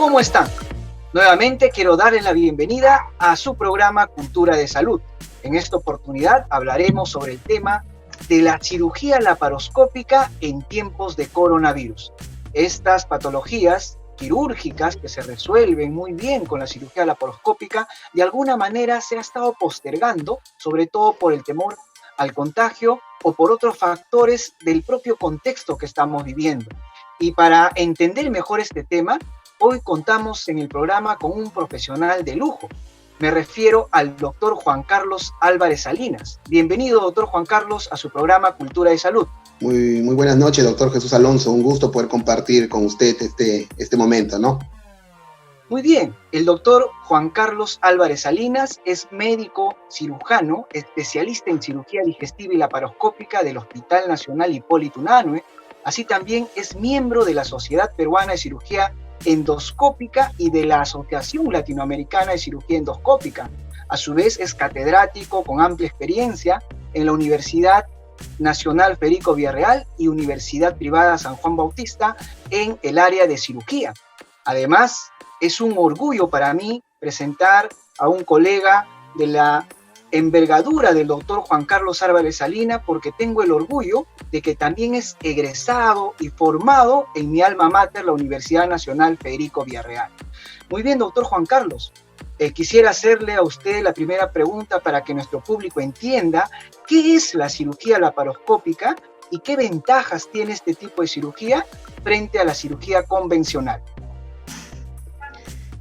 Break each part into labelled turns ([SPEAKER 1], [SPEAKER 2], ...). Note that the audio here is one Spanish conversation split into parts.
[SPEAKER 1] ¿Cómo están? Nuevamente quiero darles la bienvenida a su programa Cultura de Salud. En esta oportunidad hablaremos sobre el tema de la cirugía laparoscópica en tiempos de coronavirus. Estas patologías quirúrgicas que se resuelven muy bien con la cirugía laparoscópica, de alguna manera se ha estado postergando, sobre todo por el temor al contagio o por otros factores del propio contexto que estamos viviendo. Y para entender mejor este tema, hoy contamos en el programa con un profesional de lujo. Me refiero al doctor Juan Carlos Álvarez Salinas. Bienvenido, doctor Juan Carlos, a su programa Cultura de Salud.
[SPEAKER 2] Muy buenas noches, doctor Jesús Alonso. Un gusto poder compartir con usted este momento, ¿no?
[SPEAKER 1] Muy bien. El doctor Juan Carlos Álvarez Salinas es médico cirujano, especialista en cirugía digestiva y laparoscópica del Hospital Nacional Hipólito Unanue. Así también es miembro de la Sociedad Peruana de Cirugía Endoscópica y de la Asociación Latinoamericana de Cirugía Endoscópica. A su vez es catedrático con amplia experiencia en la Universidad Nacional Federico Villarreal y Universidad Privada San Juan Bautista en el área de cirugía. Además, es un orgullo para mí presentar a un colega de la envergadura del doctor Juan Carlos Álvarez Salinas, porque tengo el orgullo de que también es egresado y formado en mi alma mater, la Universidad Nacional Federico Villarreal. Muy bien, doctor Juan Carlos. Quisiera hacerle a usted la primera pregunta para que nuestro público entienda qué es la cirugía laparoscópica y qué ventajas tiene este tipo de cirugía frente a la cirugía convencional.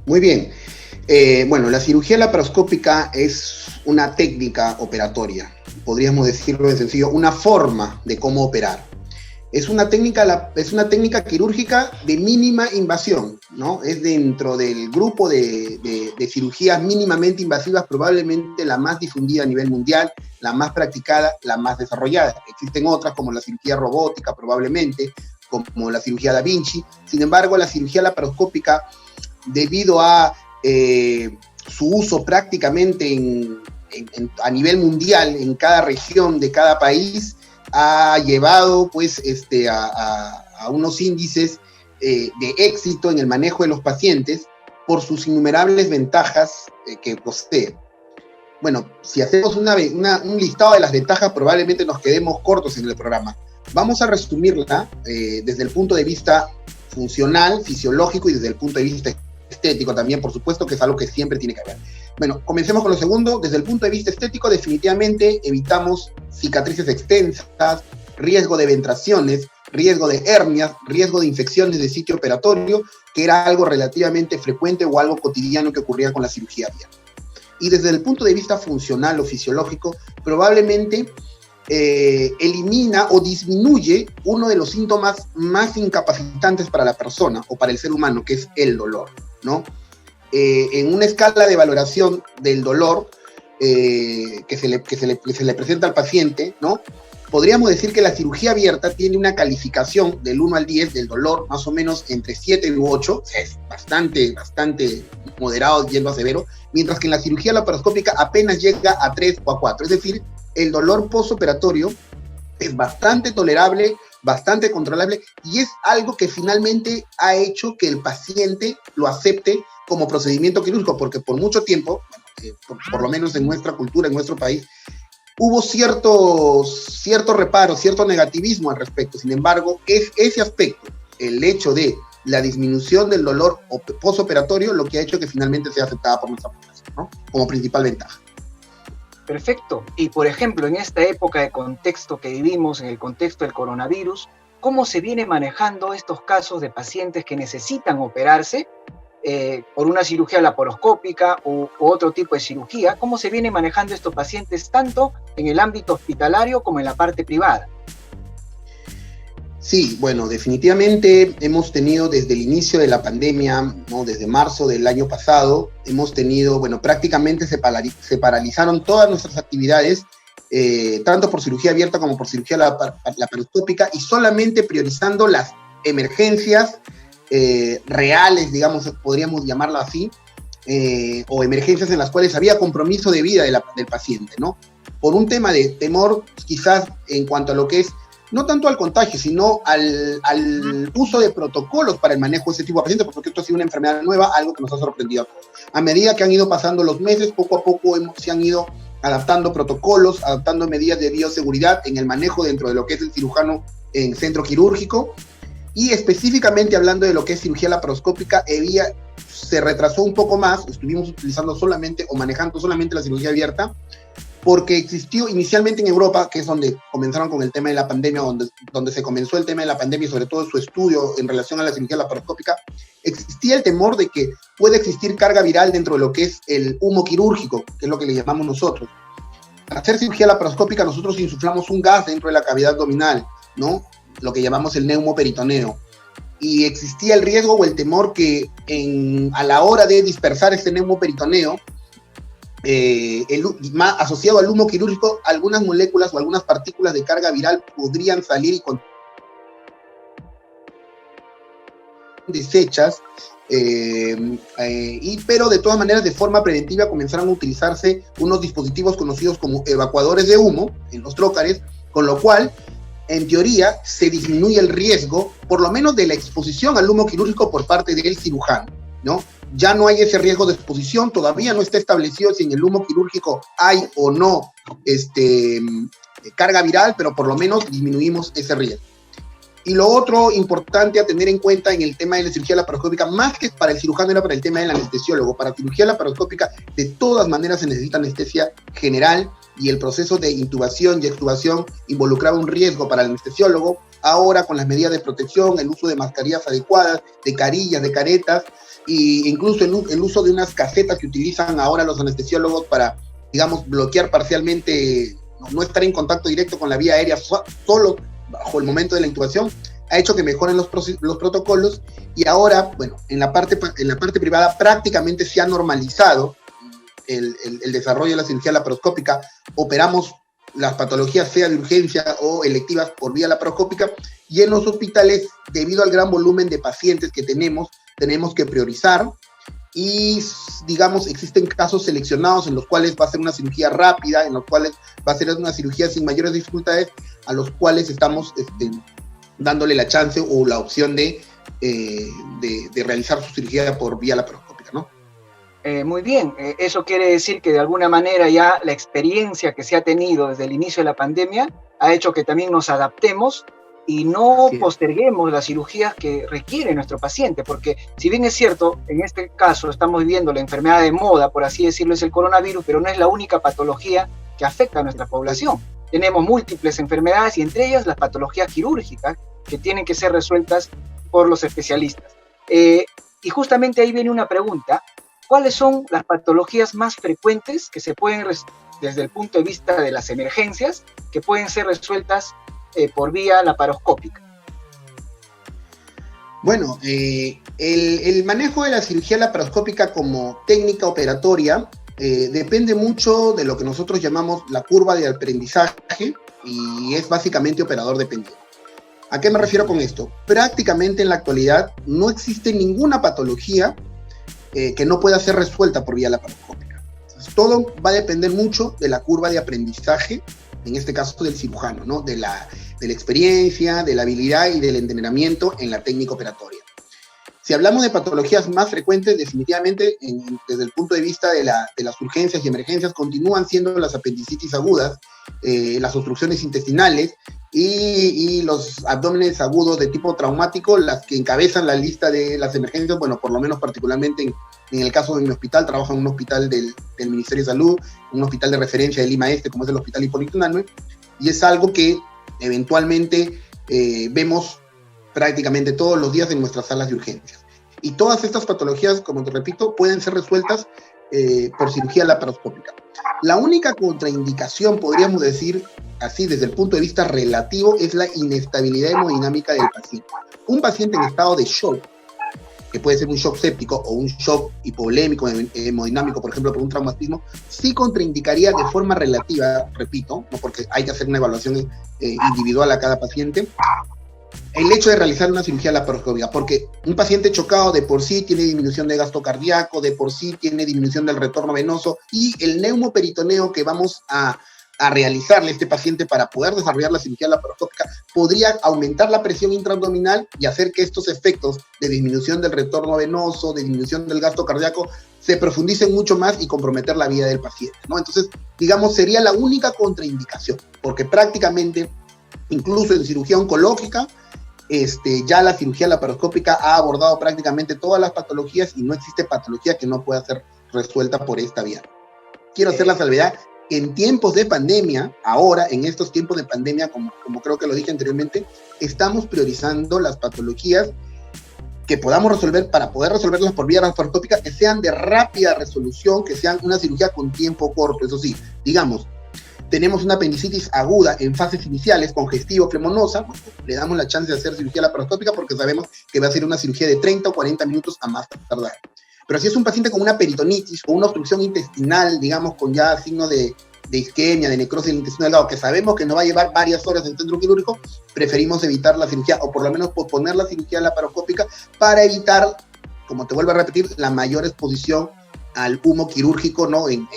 [SPEAKER 2] Muy bien. Bueno, la cirugía laparoscópica es una técnica operatoria, podríamos decirlo en sencillo, una forma de cómo operar. Es una técnica quirúrgica de mínima invasión, ¿no? Es dentro del grupo de cirugías mínimamente invasivas, probablemente la más difundida a nivel mundial, la más practicada, la más desarrollada. Existen otras como la cirugía robótica, probablemente, como la cirugía Da Vinci. Sin embargo, la cirugía laparoscópica, debido a su uso prácticamente a nivel mundial, en cada región de cada país, ha llevado pues, a unos índices de éxito en el manejo de los pacientes por sus innumerables ventajas que posee. Bueno, si hacemos un listado de las ventajas, probablemente nos quedemos cortos en el programa. Vamos a resumirla desde el punto de vista funcional, fisiológico y desde el punto de vista estético también, por supuesto, que es algo que siempre tiene que haber. Bueno, comencemos con lo segundo. Desde el punto de vista estético, definitivamente evitamos cicatrices extensas, riesgo de ventraciones, riesgo de hernias, riesgo de infecciones de sitio operatorio, que era algo relativamente frecuente o algo cotidiano que ocurría con la cirugía abierta. Y desde el punto de vista funcional o fisiológico, probablemente elimina o disminuye uno de los síntomas más incapacitantes para la persona o para el ser humano, que es el dolor, ¿no? En una escala de valoración del dolor que se le presenta al paciente, ¿no? Podríamos decir que la cirugía abierta tiene una calificación del 1 al 10 del dolor, más o menos entre 7 y 8, es bastante moderado yendo a severo, mientras que en la cirugía laparoscópica apenas llega a 3 o a 4, es decir, el dolor postoperatorio es bastante tolerable, bastante controlable, y es algo que finalmente ha hecho que el paciente lo acepte como procedimiento quirúrgico, porque por mucho tiempo, por lo menos en nuestra cultura, en nuestro país, hubo cierto reparo, cierto negativismo al respecto. Sin embargo, es ese aspecto, el hecho de la disminución del dolor postoperatorio, lo que ha hecho que finalmente sea aceptada por nuestra población, ¿no? Como principal ventaja.
[SPEAKER 1] Perfecto. Y por ejemplo, en esta época de contexto que vivimos, en el contexto del coronavirus, ¿cómo se viene manejando estos casos de pacientes que necesitan operarse por una cirugía laparoscópica o otro tipo de cirugía? ¿Cómo se viene manejando estos pacientes tanto en el ámbito hospitalario como en la parte privada?
[SPEAKER 2] Sí, bueno, definitivamente hemos tenido desde el inicio de la pandemia, ¿no? Desde marzo del año pasado, hemos tenido, bueno, prácticamente se paralizaron todas nuestras actividades, tanto por cirugía abierta como por cirugía laparoscópica, y solamente priorizando las emergencias reales, digamos, podríamos llamarlo así, o emergencias en las cuales había compromiso de vida del paciente, ¿no? Por un tema de temor, quizás en cuanto a lo que es no tanto al contagio, sino al uso de protocolos para el manejo de ese tipo de pacientes, porque esto ha sido una enfermedad nueva, algo que nos ha sorprendido a todos. A medida que han ido pasando los meses, poco a poco se han ido adaptando protocolos, adaptando medidas de bioseguridad en el manejo dentro de lo que es el cirujano en centro quirúrgico, y específicamente hablando de lo que es cirugía laparoscópica, se retrasó un poco más, estuvimos utilizando solamente o manejando solamente la cirugía abierta, porque existió inicialmente en Europa, que es donde comenzaron con el tema de la pandemia, donde se comenzó el tema de la pandemia y sobre todo su estudio en relación a la cirugía laparoscópica, existía el temor de que puede existir carga viral dentro de lo que es el humo quirúrgico, que es lo que le llamamos nosotros. Al hacer cirugía laparoscópica, nosotros insuflamos un gas dentro de la cavidad abdominal, ¿no? Lo que llamamos el neumoperitoneo. Y existía el riesgo o el temor que a la hora de dispersar este neumoperitoneo, asociado al humo quirúrgico, algunas moléculas o algunas partículas de carga viral podrían salir desechas, pero de todas maneras de forma preventiva comenzaron a utilizarse unos dispositivos conocidos como evacuadores de humo en los trócares, con lo cual en teoría se disminuye el riesgo, por lo menos de la exposición al humo quirúrgico por parte del cirujano, ¿no? Ya no hay ese riesgo de exposición, todavía no está establecido si en el humo quirúrgico hay o no carga viral, pero por lo menos disminuimos ese riesgo. Y lo otro importante a tener en cuenta en el tema de la cirugía laparoscópica, más que para el cirujano, era para el tema del anestesiólogo. Para cirugía laparoscópica, de todas maneras se necesita anestesia general, y el proceso de intubación y extubación involucraba un riesgo para el anestesiólogo. Ahora, con las medidas de protección, el uso de mascarillas adecuadas, de carillas, de caretas, e incluso el uso de unas casetas que utilizan ahora los anestesiólogos para, digamos, bloquear parcialmente, no estar en contacto directo con la vía aérea solo bajo el momento de la intubación, ha hecho que mejoren los protocolos. Y ahora, bueno, en la parte privada prácticamente se ha normalizado el desarrollo de la cirugía laparoscópica. Operamos las patologías, sea de urgencia o electivas, por vía laparoscópica, y en los hospitales, debido al gran volumen de pacientes que tenemos que priorizar, y digamos, existen casos seleccionados en los cuales va a ser una cirugía rápida, en los cuales va a ser una cirugía sin mayores dificultades, a los cuales estamos dándole la chance o la opción de realizar su cirugía por vía laparoscópica, ¿no?
[SPEAKER 1] Muy bien, eso quiere decir que de alguna manera ya la experiencia que se ha tenido desde el inicio de la pandemia ha hecho que también nos adaptemos y no posterguemos las cirugías que requiere nuestro paciente, porque si bien es cierto, en este caso estamos viviendo la enfermedad de moda, por así decirlo, es el coronavirus, pero no es la única patología que afecta a nuestra población. Tenemos múltiples enfermedades y entre ellas las patologías quirúrgicas que tienen que ser resueltas por los especialistas. Y justamente ahí viene una pregunta: ¿cuáles son las patologías más frecuentes que se pueden, desde el punto de vista de las emergencias, que pueden ser resueltas por vía laparoscópica?
[SPEAKER 2] Bueno, el manejo de la cirugía laparoscópica como técnica operatoria depende mucho de lo que nosotros llamamos la curva de aprendizaje, y es básicamente operador dependiente. ¿A qué me refiero con esto? Prácticamente en la actualidad no existe ninguna patología que no pueda ser resuelta por vía laparoscópica. Entonces, todo va a depender mucho de la curva de aprendizaje, en este caso del cirujano, ¿no? De la experiencia, de la habilidad y del entrenamiento en la técnica operatoria. Si hablamos de patologías más frecuentes, definitivamente, desde el punto de vista de las urgencias y emergencias, continúan siendo las apendicitis agudas, las obstrucciones intestinales y los abdómenes agudos de tipo traumático, las que encabezan la lista de las emergencias. Bueno, por lo menos particularmente en el caso de mi hospital, trabajo en un hospital del Ministerio de Salud, un hospital de referencia de Lima Este, como es el Hospital Hipólito Unanue, y es algo que eventualmente vemos prácticamente todos los días en nuestras salas de urgencias. Y todas estas patologías, como te repito, pueden ser resueltas por cirugía laparoscópica. La única contraindicación, podríamos decir así, desde el punto de vista relativo, es la inestabilidad hemodinámica del paciente. Un paciente en estado de shock, que puede ser un shock séptico o un shock hipovolémico hemodinámico, por ejemplo, por un traumatismo, sí contraindicaría de forma relativa, repito, no, porque hay que hacer una evaluación individual a cada paciente, el hecho de realizar una cirugía laparoscópica, porque un paciente chocado de por sí tiene disminución de gasto cardíaco, de por sí tiene disminución del retorno venoso, y el neumoperitoneo que vamos a a realizarle a este paciente para poder desarrollar la cirugía laparoscópica podría aumentar la presión intraabdominal y hacer que estos efectos de disminución del retorno venoso, de disminución del gasto cardíaco, se profundicen mucho más y comprometer la vida del paciente, ¿no? Entonces, digamos, sería la única contraindicación, porque prácticamente, incluso en cirugía oncológica, ya la cirugía laparoscópica ha abordado prácticamente todas las patologías y no existe patología que no pueda ser resuelta por esta vía. Quiero hacer la salvedad que en tiempos de pandemia, ahora, en estos tiempos de pandemia, como creo que lo dije anteriormente, estamos priorizando las patologías que podamos resolver para poder resolverlas por vía laparoscópica, que sean de rápida resolución, que sean una cirugía con tiempo corto. Eso sí, digamos, tenemos una apendicitis aguda en fases iniciales, congestiva, flemonosa, le damos la chance de hacer cirugía laparoscópica porque sabemos que va a ser una cirugía de 30 o 40 minutos a más tardar. Pero si es un paciente con una peritonitis o una obstrucción intestinal, digamos, con ya signos de isquemia, de necrosis del intestino delgado, que sabemos que nos va a llevar varias horas en el centro quirúrgico, preferimos evitar la cirugía, o por lo menos posponer la cirugía laparoscópica para evitar, como te vuelvo a repetir, la mayor exposición al humo quirúrgico, ¿no? en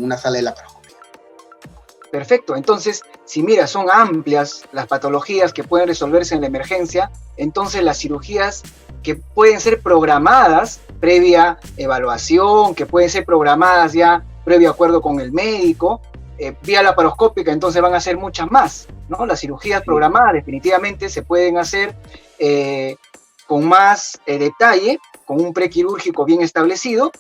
[SPEAKER 2] una sala de laparoscopia.
[SPEAKER 1] Perfecto, entonces, si mira, son amplias las patologías que pueden resolverse en la emergencia, entonces las cirugías que pueden ser programadas previa evaluación, que pueden ser programadas ya previo acuerdo con el médico, vía laparoscópica, entonces van a ser muchas más, ¿no? Las cirugías programadas definitivamente se pueden hacer con más detalle, con un prequirúrgico bien establecido,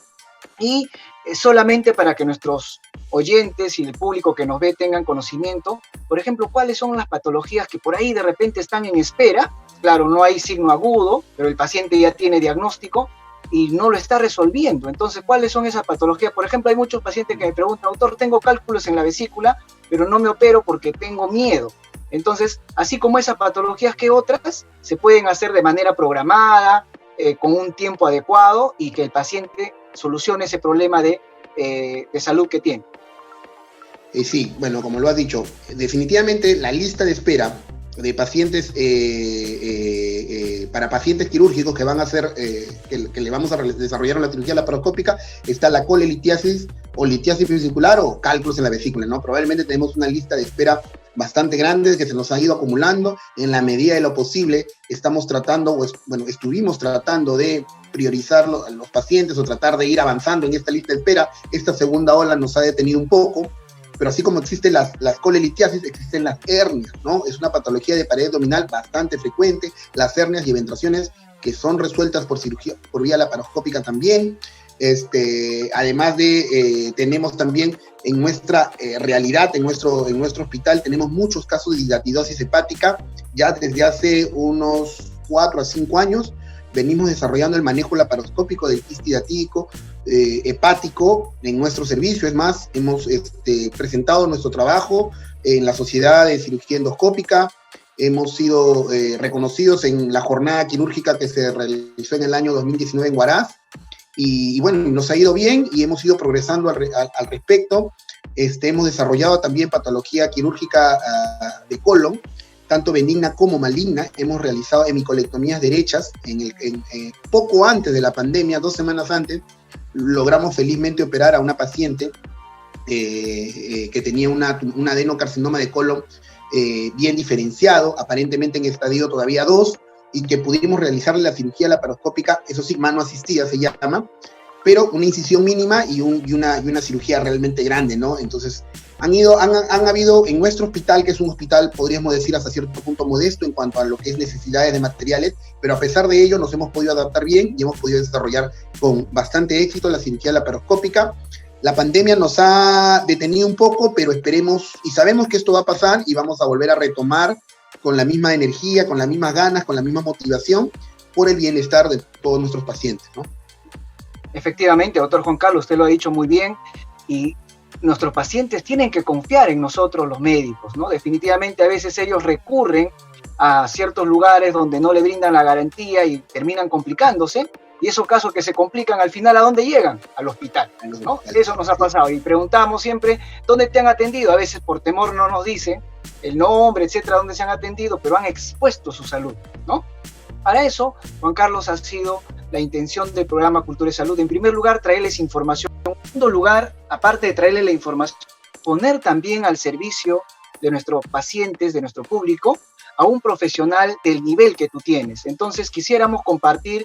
[SPEAKER 1] y solamente para que nuestros oyentes y el público que nos ve tengan conocimiento, por ejemplo, cuáles son las patologías que por ahí de repente están en espera. Claro, no hay signo agudo, pero el paciente ya tiene diagnóstico y no lo está resolviendo. Entonces, ¿cuáles son esas patologías? Por ejemplo, hay muchos pacientes que me preguntan, doctor, tengo cálculos en la vesícula, pero no me opero porque tengo miedo. Entonces, así como esas patologías que otras, se pueden hacer de manera programada, con un tiempo adecuado, y que el paciente solucione ese problema de salud que tiene.
[SPEAKER 2] Sí, bueno, como lo has dicho, definitivamente la lista de espera de pacientes para pacientes quirúrgicos que van a hacer, que le vamos a desarrollar una cirugía laparoscópica, está la colelitiasis o litiasis vesicular o cálculos en la vesícula, ¿no? Probablemente tenemos una lista de espera bastante grande que se nos ha ido acumulando. En la medida de lo posible estamos tratando, estuvimos tratando de priorizar a los pacientes o tratar de ir avanzando en esta lista de espera. Esta segunda ola nos ha detenido un poco, pero así como existen las colelitiasis, existen las hernias, ¿no? Es una patología de pared abdominal bastante frecuente, las hernias y eventraciones que son resueltas por cirugía, por vía laparoscópica también. Además de, tenemos también en nuestra realidad, en nuestro hospital, tenemos muchos casos de hidatidosis hepática. Ya desde hace unos 4 a 5 años venimos desarrollando el manejo laparoscópico del quiste hidatídico hepático en nuestro servicio. Es más, hemos presentado nuestro trabajo en la Sociedad de Cirugía Endoscópica. Hemos sido reconocidos en la jornada quirúrgica que se realizó en el año 2019 en Huaraz. Y bueno, nos ha ido bien y hemos ido progresando al respecto. Hemos desarrollado también patología quirúrgica de colon, tanto benigna como maligna. Hemos realizado hemicolectomías derechas poco antes de la pandemia, 2 semanas antes. Logramos felizmente operar a una paciente que tenía un adenocarcinoma de colon bien diferenciado, aparentemente en estadio todavía 2, y que pudimos realizarle la cirugía laparoscópica, eso sí, mano asistida se llama, pero una incisión mínima y una cirugía realmente grande, ¿no? Entonces, han habido en nuestro hospital, que es un hospital, podríamos decir, hasta cierto punto modesto en cuanto a lo que es necesidades de materiales, pero a pesar de ello nos hemos podido adaptar bien y hemos podido desarrollar con bastante éxito la cirugía laparoscópica. La pandemia nos ha detenido un poco, pero esperemos y sabemos que esto va a pasar y vamos a volver a retomar con la misma energía, con las mismas ganas, con la misma motivación, por el bienestar de todos nuestros pacientes, ¿no?
[SPEAKER 1] Efectivamente, doctor Juan Carlos, usted lo ha dicho muy bien, y nuestros pacientes tienen que confiar en nosotros los médicos, ¿no? Definitivamente a veces ellos recurren a ciertos lugares donde no le brindan la garantía y terminan complicándose, y esos casos que se complican al final, ¿a dónde llegan? Al hospital, ¿no? Eso nos ha pasado, y preguntamos siempre, ¿dónde te han atendido? A veces por temor no nos dicen el nombre, etcétera, dónde se han atendido, pero han expuesto su salud, ¿no? Para eso, Juan Carlos, ha sido la intención del programa Cultura y Salud. En primer lugar, traerles información. En segundo lugar, aparte de traerles la información, poner también al servicio de nuestros pacientes, de nuestro público, a un profesional del nivel que tú tienes. Entonces quisiéramos compartir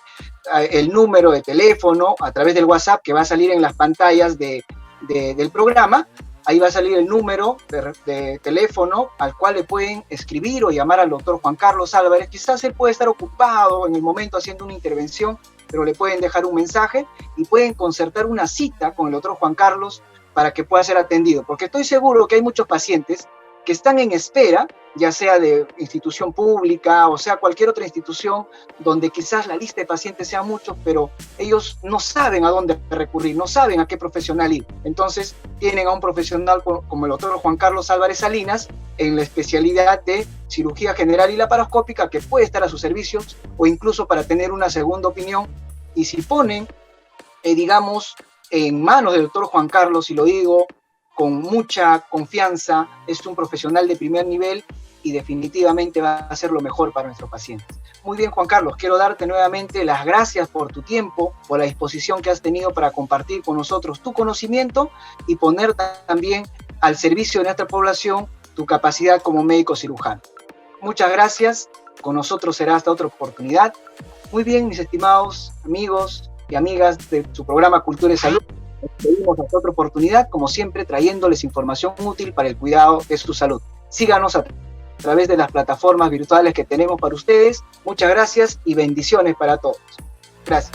[SPEAKER 1] el número de teléfono a través del WhatsApp que va a salir en las pantallas del programa. Ahí va a salir el número de teléfono al cual le pueden escribir o llamar al doctor Juan Carlos Álvarez. Quizás él puede estar ocupado en el momento haciendo una intervención, pero le pueden dejar un mensaje y pueden concertar una cita con el doctor Juan Carlos para que pueda ser atendido. Porque estoy seguro que hay muchos pacientes que están en espera, ya sea de institución pública o sea cualquier otra institución donde quizás la lista de pacientes sea mucho, pero ellos no saben a dónde recurrir, no saben a qué profesional ir. Entonces tienen a un profesional como el doctor Juan Carlos Álvarez Salinas en la especialidad de cirugía general y laparoscópica, que puede estar a sus servicios o incluso para tener una segunda opinión. Y si ponen, digamos, en manos del doctor Juan Carlos, y lo digo con mucha confianza, es un profesional de primer nivel y definitivamente va a ser lo mejor para nuestros pacientes. Muy bien, Juan Carlos, quiero darte nuevamente las gracias por tu tiempo, por la disposición que has tenido para compartir con nosotros tu conocimiento y poner también al servicio de nuestra población tu capacidad como médico cirujano. Muchas gracias, con nosotros será hasta otra oportunidad. Muy bien, mis estimados amigos y amigas de su programa Cultura y Salud, nos despedimos hasta otra oportunidad, como siempre, trayéndoles información útil para el cuidado de su salud. Síganos a través de las plataformas virtuales que tenemos para ustedes. Muchas gracias y bendiciones para todos. Gracias.